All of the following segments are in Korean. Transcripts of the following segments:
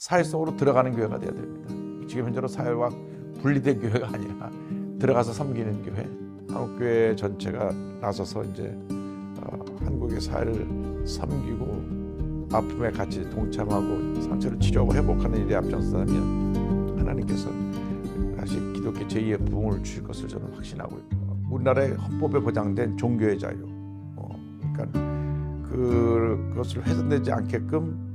사회 속으로 들어가는 교회가 돼야 됩니다. 지금 현재로 사회와 분리된 교회가 아니라 들어가서 섬기는 교회, 한국교회 전체가 나서서 이제 한국의 사회를 섬기고 아픔에 같이 동참하고 상처를 치료하고 회복하는 일에 앞장서다면 하나님께서 다시 기독교 제2의 부흥을 주실 것을 저는 확신하고 있고, 우리나라의 헌법에 보장된 종교의 자유, 그러니까 그것을 훼손되지 않게끔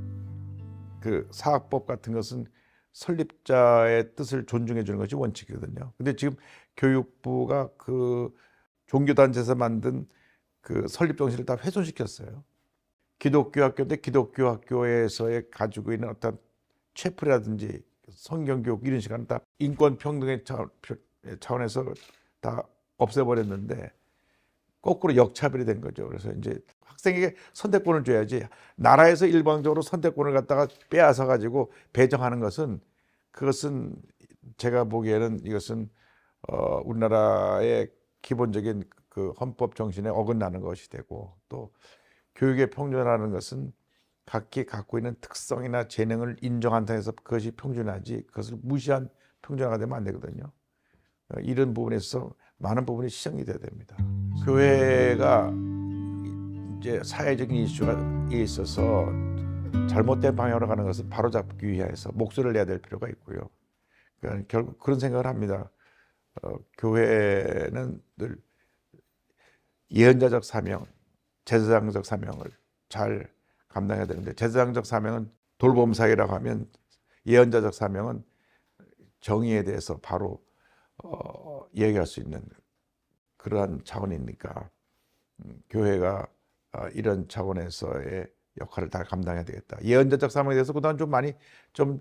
그 사학법 같은 것은 설립자의 뜻을 존중해 주는 것이 원칙이거든요. 근데 지금 교육부가 그 종교단체에서 만든 그 설립 정신을 다 훼손시켰어요. 기독교 학교인데 기독교 학교에서의 가지고 있는 어떤 체플이라든지 성경교육 이런 시간은 다 인권 평등의 차원에서 다 없애버렸는데 거꾸로 역차별이 된 거죠. 그래서 이제 학생에게 선택권을 줘야지, 나라에서 일방적으로 선택권을 갖다가 빼앗아 가지고 배정하는 것은, 그것은 제가 보기에는 이것은 우리나라의 기본적인 그 헌법 정신에 어긋나는 것이 되고, 또 교육의 평준화라는 것은 각기 갖고 있는 특성이나 재능을 인정한다고 해서 그것이 평준화지, 그것을 무시한 평준화가 되면 안 되거든요. 이런 부분에서 많은 부분이 시정이 돼야 됩니다. 교회가 이제 사회적인 이슈가 있어서 잘못된 방향으로 가는 것을 바로잡기 위해서 목소리를 내야 될 필요가 있고요. 그러니까 결국 그런 생각을 합니다. 교회는 늘 예언자적 사명, 제사장적 사명을 잘 감당해야 되는데, 제사장적 사명은 돌봄사역이라고 하면 예언자적 사명은 정의에 대해서 바로 얘기할 수 있는 그러한 차원이니까 교회가 이런 차원에서의 역할을 다 감당해야 되겠다. 예언자적 사명에 대해서 그동안 좀 많이 좀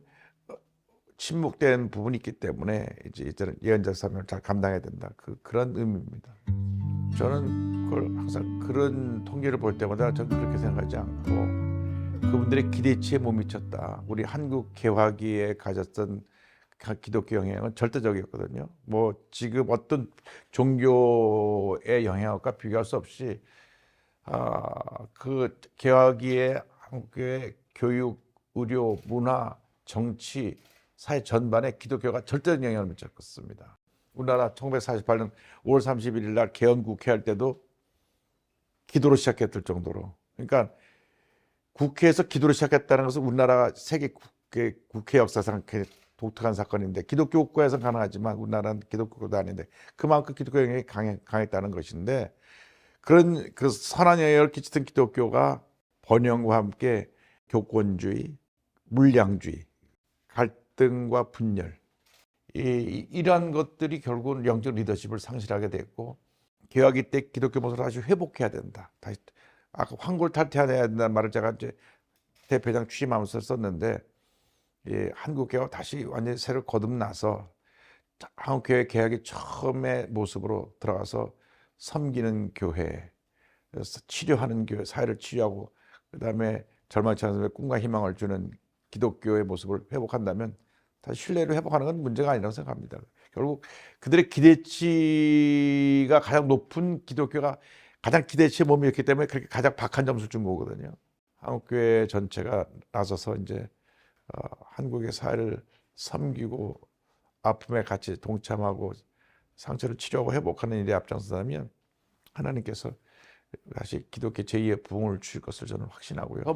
침묵된 부분이 있기 때문에 이제는 예언자적 사명을 잘 감당해야 된다. 그런 의미입니다. 저는 그걸 항상 그런 통계를 볼 때마다 저는 그렇게 생각하지 않고, 그분들의 기대치에 못 미쳤다. 우리 한국 개화기에 가졌던 기독교 영향은 절대적이었거든요. 뭐 지금 어떤 종교의 영향과 비교할 수 없이 그 개화기의 한국의 교육, 의료, 문화, 정치, 사회 전반에 기독교가 절대적 영향을 미쳤습니다. 우리나라 1948년 5월 31일 날 개헌국회 할 때도 기도로 시작했을 정도로, 그러니까 국회에서 기도로 시작했다는 것은 우리나라 세계 국회 역사상 독특한 사건인데, 기독교 국가에서는 가능하지만 우리나라는 기독교도 아닌데 그만큼 기독교 영향이 강했다는 것인데, 그런 그 선한 영향을 끼치던 기독교가 번영과 함께 교권주의, 물량주의, 갈등과 분열, 이러한 것들이 결국은 영적 리더십을 상실하게 됐고, 개화기 때 기독교 모습을 다시 회복해야 된다. 다시 아까 환골탈태해야 된다는 말을 제가 이제 대표장 취임하면서 썼는데, 한국교회가 다시 완전히 새로 거듭나서 한국교회 개혁이 처음의 모습으로 들어가서 섬기는 교회, 치료하는 교회, 사회를 치료하고 그다음에 절망치 않은 사람의 꿈과 희망을 주는 기독교의 모습을 회복한다면 다시 신뢰를 회복하는 건 문제가 아니라고 생각합니다. 결국 그들의 기대치가 가장 높은 기독교가 가장 기대치에 못 미쳤기 때문에 그렇게 가장 박한 점수를 준 거거든요. 한국교회 전체가 나서서 이제 한국의 사회를 섬기고 아픔에 같이 동참하고 상처를 치료하고 회복하는 일에 앞장서다면 하나님께서 다시 기독교 제2의 부흥을 주실 것을 저는 확신하고요. 더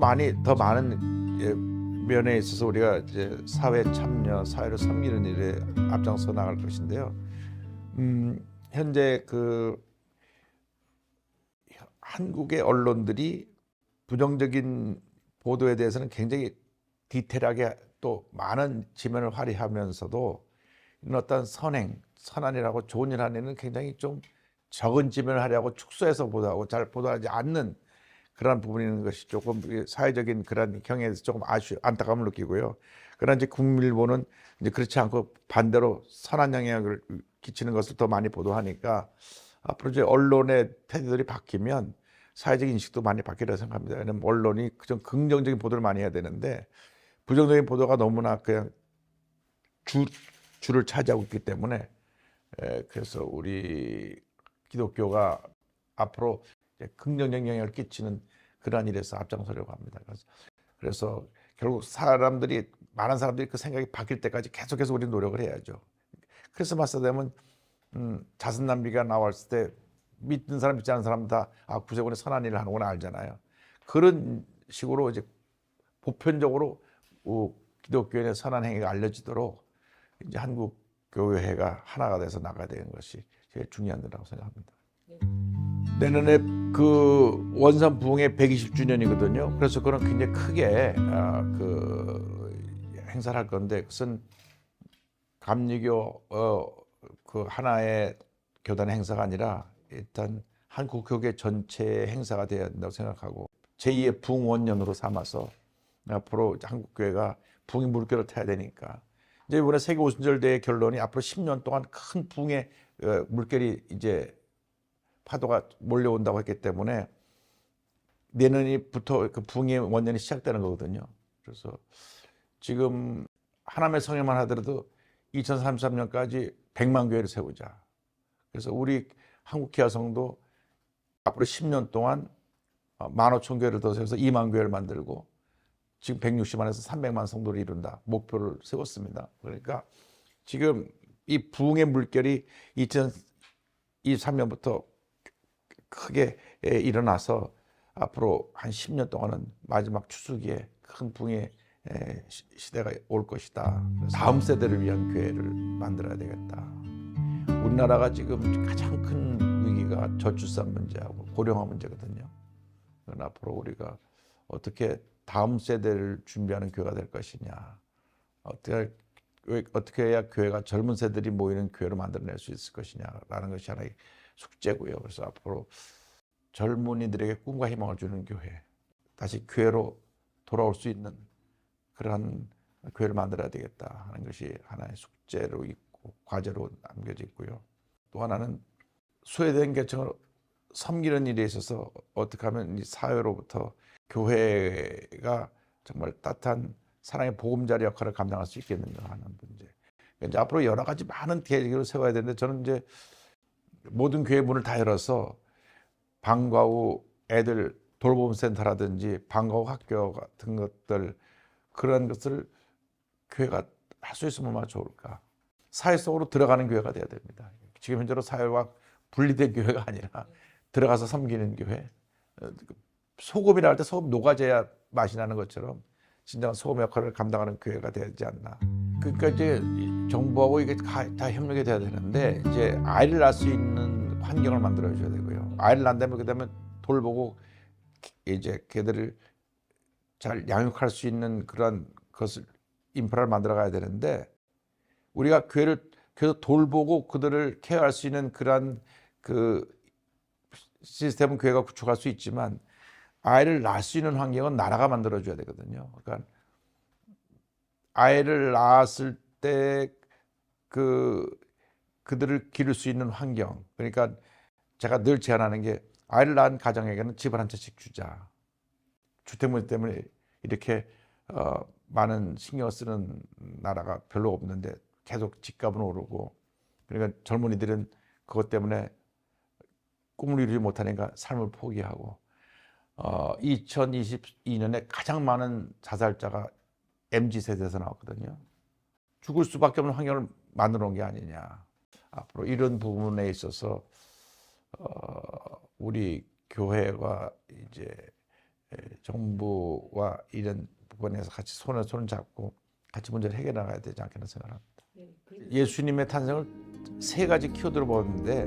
많은 면에 있어서 우리가 이제 사회 참여, 사회를 섬기는 일에 앞장서 나갈 것인데요. 현재 그 한국의 언론들이 부정적인 보도에 대해서는 굉장히 디테일하게 또 많은 지면을 발휘하면서도 이런 어떤 선한이라고 좋은 일 하는 일은 굉장히 좀 적은 지면을 하려고 축소해서 보도하고 잘 보도하지 않는 그런 부분이 있는 것이 조금 사회적인 그런 경향에서 조금 안타까움을 느끼고요. 그러나 이제 국민일보는 이제 그렇지 않고 반대로 선한 영향을 끼치는 것을 더 많이 보도하니까 앞으로 이제 언론의 태도들이 바뀌면 사회적인 인식도 많이 바뀌리라고 생각합니다. 왜냐하면 언론이 좀 긍정적인 보도를 많이 해야 되는데 부정적인 보도가 너무나 그냥 줄을 차지하고 있기 때문에, 그래서 우리 기독교가 앞으로 긍정적 영향을 끼치는 그러한 일에서 앞장서려고 합니다. 그래서 결국 많은 사람들이 그 생각이 바뀔 때까지 계속해서 우리 노력을 해야죠. 크리스마스 되면 자선남비가 나왔을 때 믿는 사람 믿지 않는 사람 다 구세군이 선한 일을 하는구나 알잖아요. 그런 식으로 이제 보편적으로 기독교인의 선한 행위가 알려지도록 이제 한국 교회가 하나가 돼서 나가야 되는 것이 제일 중요한 일이라고 생각합니다. 내년에 그 원산 부흥의 120주년이거든요. 그래서 그런 굉장히 크게 그 행사를 할 건데 그것은 감리교 그 하나의 교단의 행사가 아니라 일단 한국 교계 전체의 행사가 되어야 된다고 생각하고 제2의 부흥원년으로 삼아서 앞으로 한국 교회가 부흥의 물결을 타야 되니까 이제 이번에 세계 오순절대의 결론이 앞으로 10년 동안 큰 부흥의 물결이 이제 파도가 몰려온다고 했기 때문에 내년부터 그 부흥의 원년이 시작되는 거거든요. 그래서 지금 하나님의 성회만 하더라도 2033년까지 100만 교회를 세우자. 그래서 우리 한국 기아성도 앞으로 10년 동안 15,000교회를 더 세워서 2만 교회를 만들고 지금 160만에서 300만 성도를 이룬다. 목표를 세웠습니다. 그러니까 지금 이 부흥의 물결이 2023년부터 크게 일어나서 앞으로 한 10년 동안은 마지막 추수기에 큰 부흥의 시대가 올 것이다. 다음 세대를 위한 교회를 만들어야 되겠다. 우리나라가 지금 가장 큰 위기가 저출산 문제하고 고령화 문제거든요. 그건 앞으로 우리가 어떻게 다음 세대를 준비하는 교회가 될 것이냐, 어떻게 해야 교회가 젊은 세대들이 모이는 교회로 만들어낼 수 있을 것이냐라는 것이 하나의 숙제고요. 그래서 앞으로 젊은이들에게 꿈과 희망을 주는 교회, 다시 교회로 돌아올 수 있는 그러한 교회를 만들어야 되겠다 하는 것이 하나의 숙제로 있고 과제로 남겨져 있고요. 또 하나는 소외된 계층을 섬기는 일에 있어서 어떻게 하면 이 사회로부터 교회가 정말 따뜻한 사랑의 보금자리 역할을 감당할 수 있겠는가 하는 문제. 이제 앞으로 여러 가지 많은 계획을 세워야 되는데 저는 이제 모든 교회 문을 다 열어서 방과 후 애들 돌봄 센터라든지 방과 후 학교 같은 것들 그런 것을 교회가 할 수 있으면 얼마나 좋을까. 사회 속으로 들어가는 교회가 돼야 됩니다. 지금 현재로 사회와 분리된 교회가 아니라 들어가서 섬기는 교회. 소금이라 할 때 소금 녹아져야 맛이 나는 것처럼 진정한 소금 역할을 감당하는 교회가 되지 않나. 그러니까 이제 정부하고 이게 다 협력이 돼야 되는데 이제 아이를 낳을 수 있는 환경을 만들어 줘야 되고요. 아이를 낳는다면 그다음에 돌보고 이제 걔들을 잘 양육할 수 있는 그런 것을 인프라를 만들어 가야 되는데 우리가 교회를 돌보고 그들을 케어할 수 있는 그런 그 시스템은 교회가 구축할 수 있지만 아이를 낳을 수 있는 환경은 나라가 만들어 줘야 되거든요. 그러니까 아이를 낳았을 때 그들을 기를 수 있는 환경. 그러니까 제가 늘 제안하는 게 아이를 낳은 가정에게는 집을 한 채씩 주자. 주택 문제 때문에 이렇게 많은 신경을 쓰는 나라가 별로 없는데 계속 집값은 오르고 그러니까 젊은이들은 그것 때문에 꿈을 이루지 못하니까 삶을 포기하고 2022년에 가장 많은 자살자가 MZ세대에서 나왔거든요. 죽을 수밖에 없는 환경을 만들어 놓은 게 아니냐. 앞으로 이런 부분에 있어서 우리 교회와 이제 정부와 이런 부분에서 같이 손을 잡고 같이 문제를 해결해 나가야 되지 않겠나 생각합니다. 예수님의 탄생을 세 가지 키워드로 보는데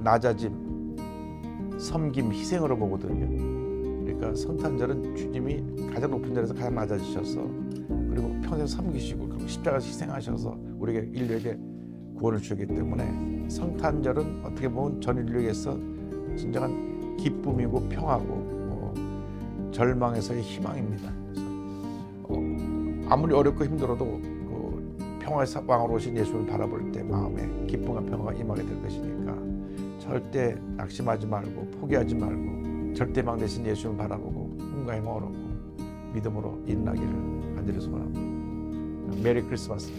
낮아짐, 섬김, 희생으로 보거든요. 그러니까 성탄절은 주님이 가장 높은 자리에서 가장 낮아지셔서 그리고 평생 섬기시고 그리고 십자가에서 희생하셔서 우리에게 인류에게 구원을 주기 때문에 성탄절은 어떻게 보면 전 인류에게서 진정한 기쁨이고 평화고 절망에서의 희망입니다. 그래서 아무리 어렵고 힘들어도 그 평화의 왕으로 오신 예수를 바라볼 때 마음에 기쁨과 평화가 임하게 될 것이니까 절대 낙심하지 말고 포기하지 말고 절대망 되신 예수를 바라보고 꿈과 희망을 얻고 믿음으로 일어나기를 간절히 소원합니다. 메리 크리스마스.